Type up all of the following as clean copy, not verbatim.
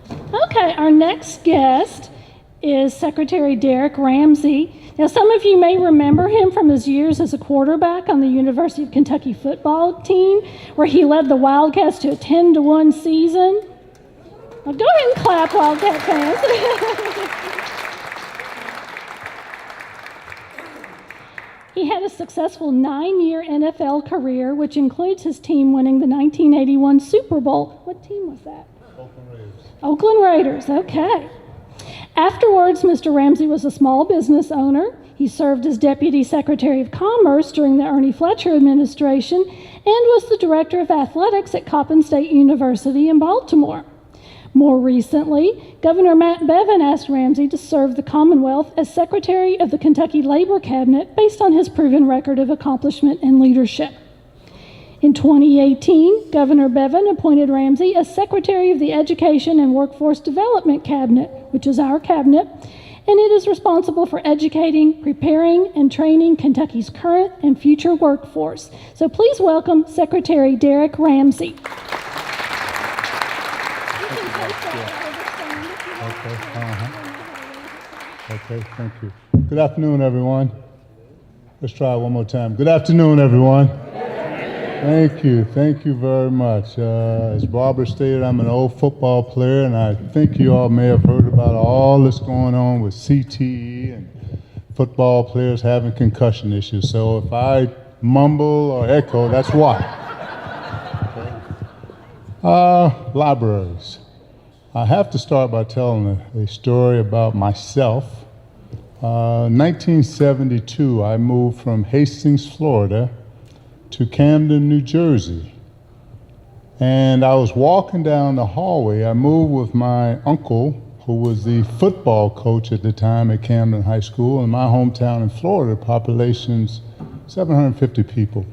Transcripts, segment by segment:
Okay, our next guest is Secretary Derrick Ramsey. Now, some of you may remember him from his years as a quarterback on the University of Kentucky football team, where he led the Wildcats to a 10-1 season. Well, go ahead and clap, Wildcat fans. He had a successful 9-year NFL career, which includes his team winning the 1981 Super Bowl. What team was that? Oakland Raiders. Oakland Raiders, okay. Afterwards, Mr. Ramsey was a small business owner. He served as Deputy Secretary of Commerce during the Ernie Fletcher administration and was the Director of Athletics at Coppin State University in Baltimore. More recently, Governor Matt Bevin asked Ramsey to serve the Commonwealth as Secretary of the Kentucky Labor Cabinet based on his proven record of accomplishment and leadership. In 2018, Governor Bevin appointed Ramsey as Secretary of the Education and Workforce Development Cabinet, which is our cabinet, and it is responsible for educating, preparing, and training Kentucky's current and future workforce. So please welcome Secretary Derrick Ramsey. Okay, thank you. Good afternoon, everyone. Let's try it one more time. Good afternoon, everyone. Thank you very much. As Barbara stated, I'm an old football player, and I think you all may have heard about all that's going on with CTE and football players having concussion issues. So if I mumble or echo, that's why. Libraries. I have to start by telling a story about myself. 1972, I moved from Hastings, Florida, to Camden, New Jersey. And I was walking down the hallway. I moved with my uncle, who was the football coach at the time at Camden High School. In my hometown in Florida, population's 750 people.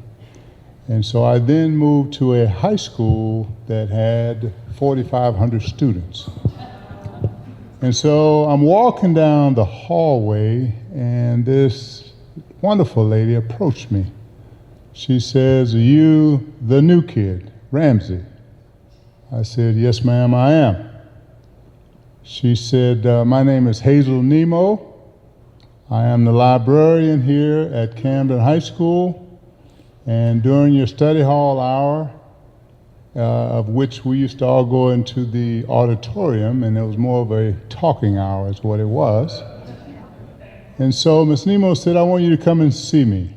And so I then moved to a high school that had 4,500 students. And so I'm walking down the hallway, and this wonderful lady approached me. She says, "Are you the new kid, Ramsey?" I said, "Yes, ma'am, I am." She said, "My name is Hazel Nemo. I am the librarian here at Camden High School, and during your study hall hour, of which we used to all go into the auditorium, and it was more of a talking hour is what it was. And so Miss Nemo said, I want you to come and see me."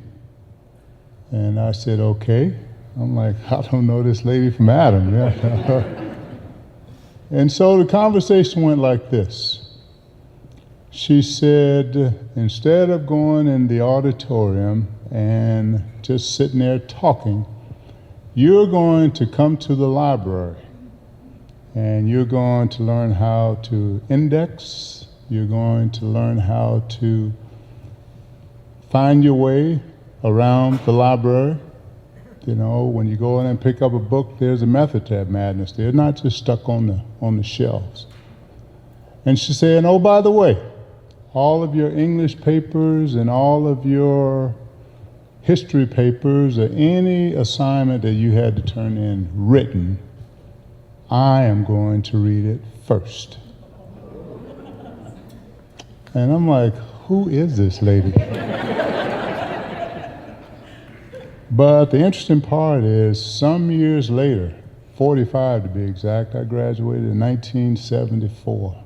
And I said, "Okay." I'm like, I don't know this lady from Adam. Yeah. And so the conversation went like this. She said, instead of going in the auditorium and just sitting there talking, you're going to come to the library, and you're going to learn how to index. You're going to learn how to find your way around the library. You know, when you go in and pick up a book, there's a method to that madness. They're not just stuck on the shelves. And she said, and oh, by the way, all of your English papers and all of your history papers or any assignment that you had to turn in written, I am going to read it first. And I'm like, who is this lady? But the interesting part is, some years later, 45 to be exact, I graduated in 1974.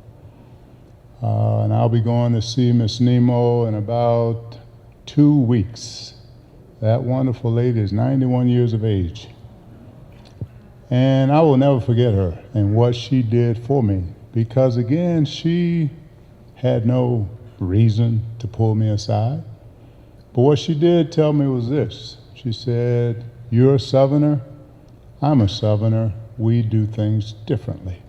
And I'll be going to see Miss Nemo in about 2 weeks. That wonderful lady is 91 years of age. And I will never forget her and what she did for me. Because again, she had no reason to pull me aside. But what she did tell me was this. She said, you're a Southerner, I'm a Southerner, we do things differently.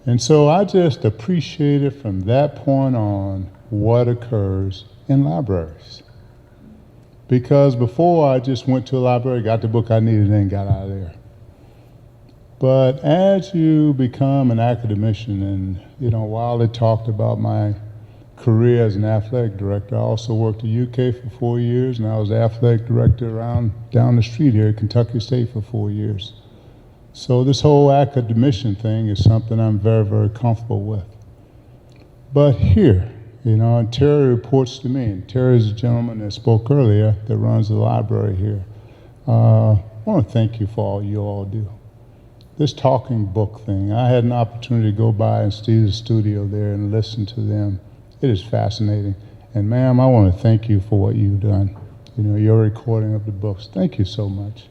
And so I just appreciated from that point on what occurs in libraries. Because before I just went to a library, got the book I needed, and then got out of there. But as you become an academician, and while they talked about my career as an athletic director, I also worked at UK for 4 years, and I was athletic director down the street here at Kentucky State for 4 years. So this whole academician thing is something I'm very, very comfortable with. But here, and Terry reports to me, and Terry's the gentleman that spoke earlier that runs the library here. I want to thank you for all you all do. This talking book thing, I had an opportunity to go by and see the studio there and listen to them. It is fascinating. And ma'am, I want to thank you for what you've done. Your recording of the books. Thank you so much.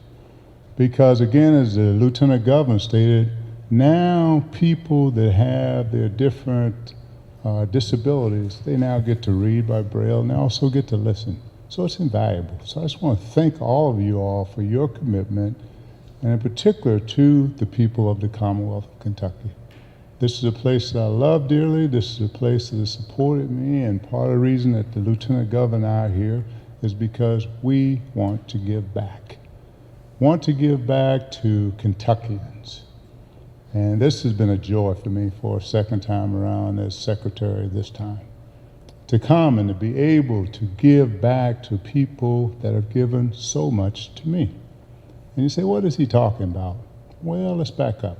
Because again, as the Lieutenant Governor stated, now people that have their different disabilities, they now get to read by Braille and they also get to listen. So it's invaluable. So I just want to thank all of you all for your commitment, and in particular to the people of the Commonwealth of Kentucky. This is a place that I love dearly. This is a place that has supported me, and part of the reason that the Lieutenant Governor and I are here is because we want to give back. Want to give back to Kentuckians. And this has been a joy for me for a second time around as secretary this time. To come and to be able to give back to people that have given so much to me. And you say, what is he talking about? Well, let's back up.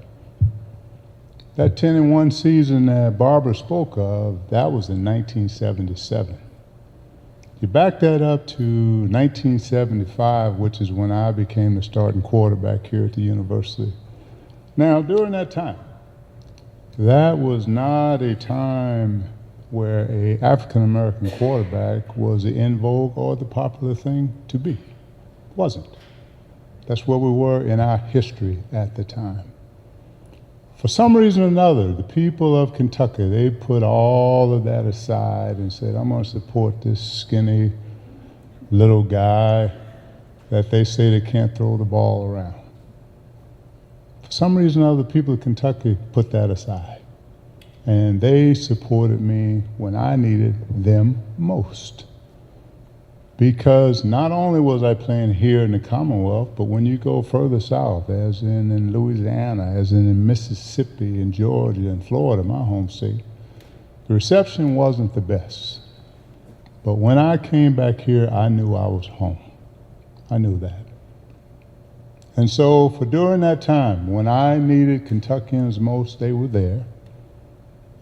That 10-1 season that Barbara spoke of, that was in 1977. You back that up to 1975, which is when I became the starting quarterback here at the university. Now, during that time, that was not a time where an African-American quarterback was the in vogue or the popular thing to be. It wasn't. That's where we were in our history at the time. For some reason or another, the people of Kentucky, they put all of that aside and said, I'm going to support this skinny little guy that they say they can't throw the ball around. For some reason or other, the people of Kentucky put that aside. And they supported me when I needed them most. Because not only was I playing here in the Commonwealth, but when you go further south, as in Louisiana, as in Mississippi and Georgia and Florida, my home state, the reception wasn't the best. But when I came back here, I knew I was home. I knew that. And so for during that time, when I needed Kentuckians most, they were there.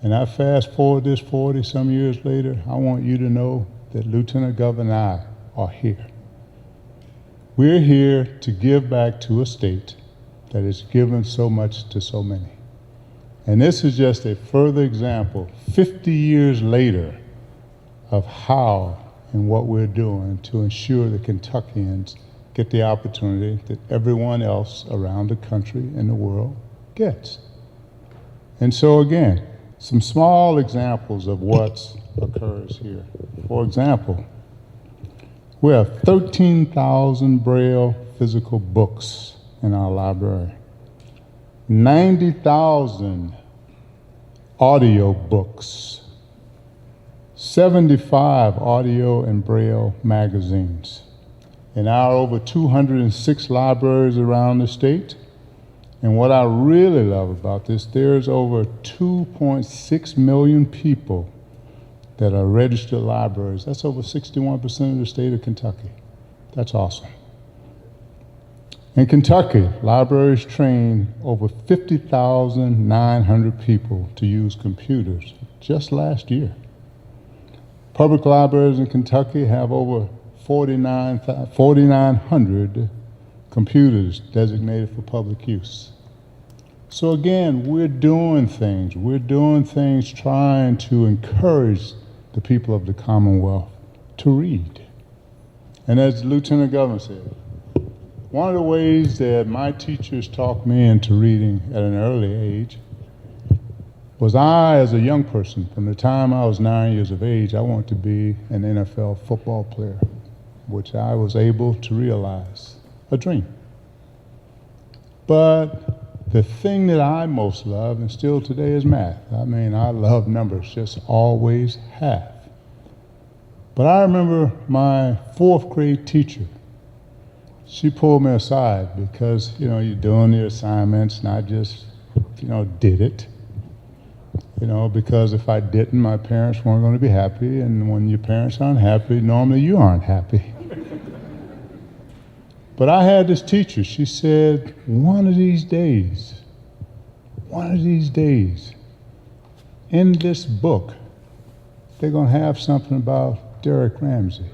And I fast forward this 40-some years later, I want you to know that Lieutenant Governor and I are here. We're here to give back to a state that has given so much to so many. And this is just a further example, 50 years later, of how and what we're doing to ensure that Kentuckians get the opportunity that everyone else around the country and the world gets. And so again, some small examples of what occurs here. For example, we have 13,000 Braille physical books in our library, 90,000 audio books, 75 audio and Braille magazines. In our over 206 libraries around the state, and what I really love about this, there's over 2.6 million people that are registered libraries. That's over 61% of the state of Kentucky. That's awesome. In Kentucky, libraries train over 50,900 people to use computers just last year. Public libraries in Kentucky have over 4,900 computers designated for public use. So again, we're doing things trying to encourage the people of the Commonwealth to read. And as the Lieutenant Governor said, one of the ways that my teachers talked me into reading at an early age was I, as a young person, from the time I was 9 years of age, I wanted to be an NFL football player, which I was able to realize, a dream. But the thing that I most love, and still today, is math. I mean, I love numbers, just always have. But I remember my fourth grade teacher. She pulled me aside because, you're doing your assignments, and I just, did it. Because if I didn't, my parents weren't going to be happy, and when your parents aren't happy, normally you aren't happy. But I had this teacher, she said, one of these days, in this book, they're going to have something about Derrick Ramsey.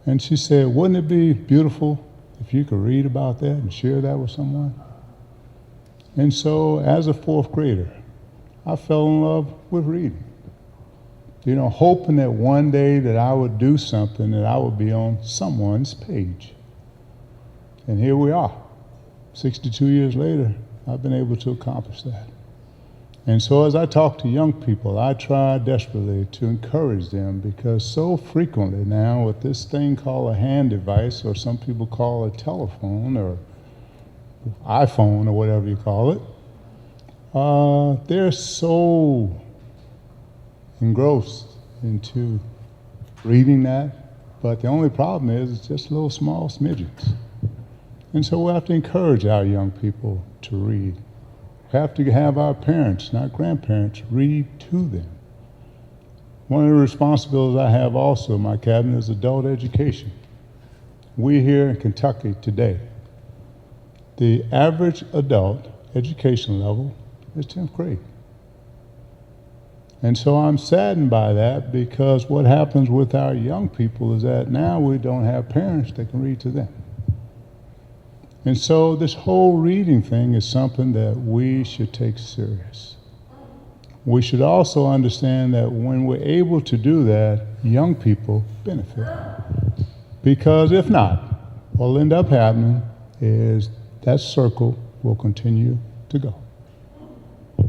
And she said, wouldn't it be beautiful if you could read about that and share that with someone? And so, as a fourth grader, I fell in love with reading. You know, hoping that one day that I would do something that I would be on someone's page. And here we are. 62 years later, I've been able to accomplish that. And so as I talk to young people, I try desperately to encourage them, because so frequently now with this thing called a hand device, or some people call a telephone or iPhone or whatever you call it, they're so engrossed into reading that, but the only problem is it's just little small smidgens. And so we have to encourage our young people to read. We have to have our parents, not grandparents, read to them. One of the responsibilities I have also in my cabinet is adult education. We here in Kentucky today, the average adult education level is 10th grade. And so I'm saddened by that, because what happens with our young people is that now we don't have parents that can read to them. And so this whole reading thing is something that we should take serious. We should also understand that when we're able to do that, young people benefit. Because if not, what'll end up happening is that circle will continue to go.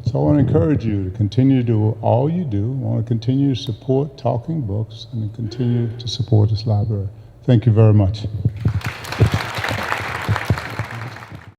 So I want to encourage you to continue to do all you do. I want to continue to support Talking Books and to continue to support this library. Thank you very much.